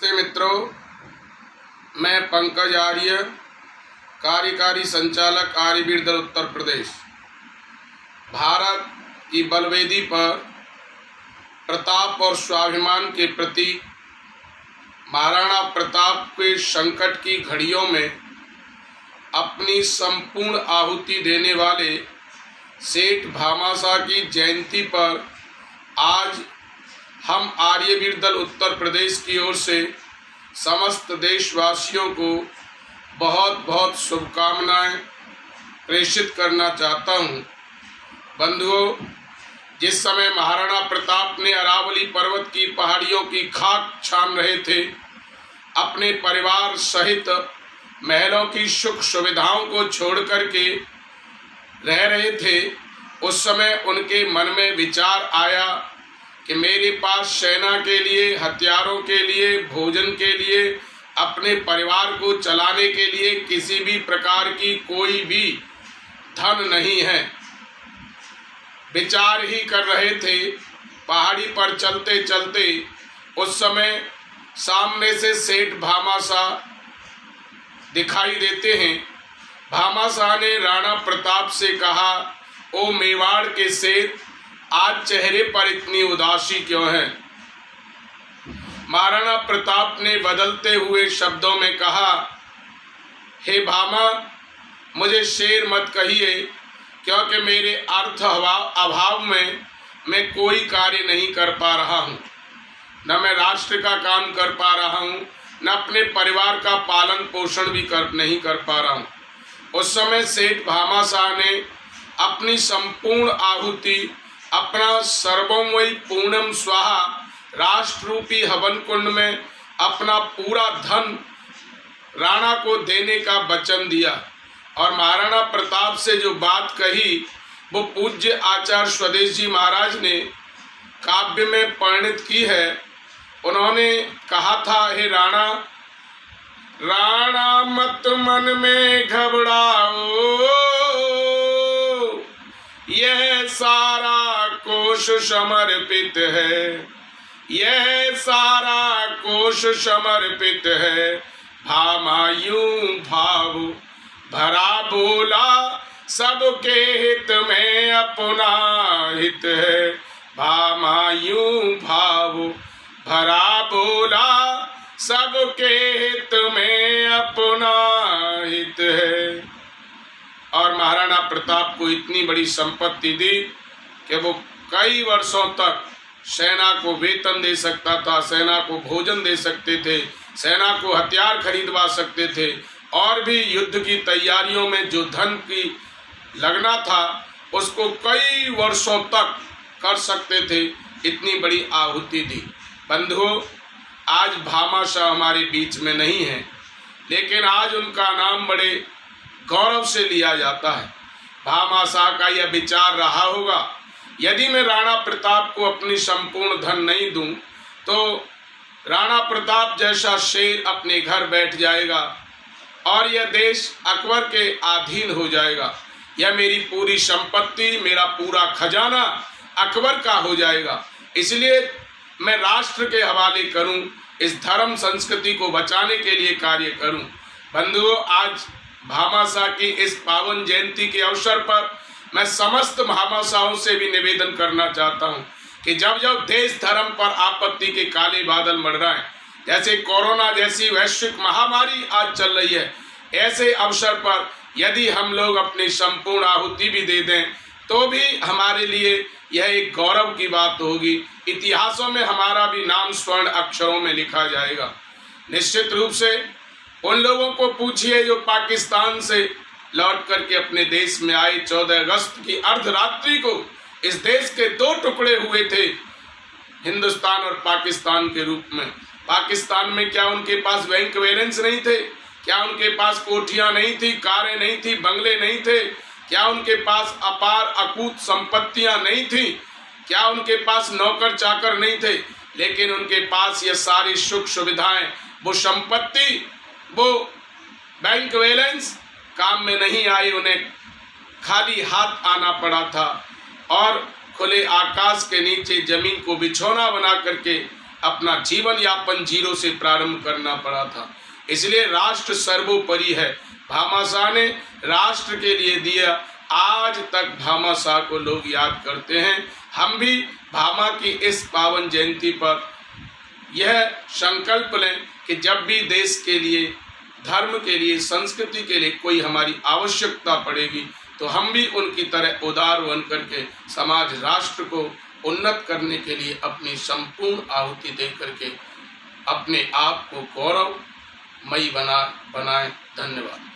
नमस्ते मित्रों, मैं पंकज आर्य, कार्यकारी संचालक आर्यवीर दल उत्तर प्रदेश। भारत की बलवेदी पर प्रताप और स्वाभिमान के प्रतीक महाराणा प्रताप के संकट की घड़ियों में अपनी संपूर्ण आहुति देने वाले सेठ भामाशाह की जयंती पर आज हम आर्यवीर दल उत्तर प्रदेश की ओर से समस्त देशवासियों को बहुत बहुत शुभकामनाएं प्रेषित करना चाहता हूं। बंधुओं, जिस समय महाराणा प्रताप ने अरावली पर्वत की पहाड़ियों की खाक छान रहे थे, अपने परिवार सहित महलों की सुख सुविधाओं को छोड़ करके रह रहे थे, उस समय उनके मन में विचार आया कि मेरे पास सेना के लिए, हथियारों के लिए, भोजन के लिए, अपने परिवार को चलाने के लिए किसी भी प्रकार की कोई भी धन नहीं है। विचार ही कर रहे थे। पहाड़ी पर चलते चलते उस समय सामने से सेठ भामाशाह दिखाई देते हैं। भामाशाह ने राणा प्रताप से कहा, ओ मेवाड़ के शेर, आज चेहरे पर इतनी उदासी क्यों है? महाराणा प्रताप ने बदलते हुए शब्दों में कहा, हे भामा, मुझे शेर मत कहिए, क्योंकि मेरे अर्थ अभाव में मैं कोई कार्य नहीं कर पा रहा हूँ। न मैं राष्ट्र का काम कर पा रहा हूँ, न अपने परिवार का पालन पोषण भी नहीं कर पा रहा हूँ। उस समय सेठ भामाशाह ने अपनी संपूर्ण आहुति, अपना सर्वमयी पूर्णम स्वाहा राष्ट्र रूपी हवन कुंड में अपना पूरा धन राणा को देने का वचन दिया। और महाराणा प्रताप से जो बात कही वो पूज्य आचार्य स्वदेश जी महाराज ने काव्य में परिणित की है। उन्होंने कहा था, हे राणा, राणा मत मन में घबराओ, यह सारा कोश समर्पित है, यह सारा कोश समर्पित है। भामा यूं भाव भरा बोला, सबके हित में अपना हित है। भामा यूं भाव भरा बोला, सबके हित में अपना हित है। और महाराणा प्रताप को इतनी बड़ी संपत्ति दी कि वो कई वर्षों तक सेना को वेतन दे सकता था, सेना को भोजन दे सकते थे, सेना को हथियार खरीदवा सकते थे, और भी युद्ध की तैयारियों में जो धन की लगना था उसको कई वर्षों तक कर सकते थे। इतनी बड़ी आहुति दी। बंधुओं, आज भामाशाह हमारे बीच में नहीं है, लेकिन आज उनका नाम बड़े गौरव से लिया जाता है। भामाशाह का यह विचार रहा होगा, यदि मैं राणा प्रताप को अपनी संपूर्ण धन नहीं दूं तो राणा प्रताप जैसा शेर अपने घर बैठ जाएगा और यह देश अकबर के अधीन हो जाएगा। यह मेरी पूरी संपत्ति, मेरा पूरा खजाना अकबर का हो जाएगा। इसलिए मैं राष्ट्र के हवाले करूं, इस धर्म संस्कृति को बचाने के लिए कार्य करूं। बंधुओं, आज भामाशाह की इस पावन जयंती के अवसर पर मैं समस्त भामाशाहों से भी निवेदन करना चाहता हूं कि जब जब देश धर्म पर आपत्ति के काले बादल मंड रहे हैं, जैसे कोरोना जैसी वैश्विक महामारी आज चल रही है, ऐसे अवसर पर यदि हम लोग अपनी संपूर्ण आहुति भी दे दें तो भी हमारे लिए यह एक गौरव की बात होगी। इतिहासों में हमारा भी नाम स्वर्ण अक्षरों में लिखा जाएगा। निश्चित रूप से उन लोगों को पूछिए जो पाकिस्तान से लौट करके अपने देश में आए। 14 अगस्त की अर्धरात्रि को इस देश के दो टुकड़े हुए थे, हिंदुस्तान और पाकिस्तान के रूप में। पाकिस्तान में क्या उनके पास बैंक बैलेंस नहीं थे? क्या उनके पास कोठियां नहीं थी, कारें नहीं थी, बंगले नहीं थे? क्या उनके पास अपार अकूत संपत्तियां नहीं थी? क्या उनके पास नौकर चाकर नहीं थे? लेकिन उनके पास ये सारी सुख सुविधाएं, वो संपत्ति, वो बैंक बैलेंस काम में नहीं आई। उन्हें खाली हाथ आना पड़ा था और खुले आकाश के नीचे जमीन को बिछौना बना करके अपना जीवन यापन जीरो से प्रारंभ करना पड़ा था। इसलिए राष्ट्र सर्वोपरि है। भामाशाह ने राष्ट्र के लिए दिया। आज तक भामाशाह को लोग याद करते हैं। हम भी भामा की इस पावन जयंती पर यह संकल्प लें कि जब भी देश के लिए, धर्म के लिए, संस्कृति के लिए कोई हमारी आवश्यकता पड़ेगी तो हम भी उनकी तरह उदार बन करके समाज राष्ट्र को उन्नत करने के लिए अपनी संपूर्ण आहुति दे करके अपने आप को गौरवमयी बनाएं। धन्यवाद।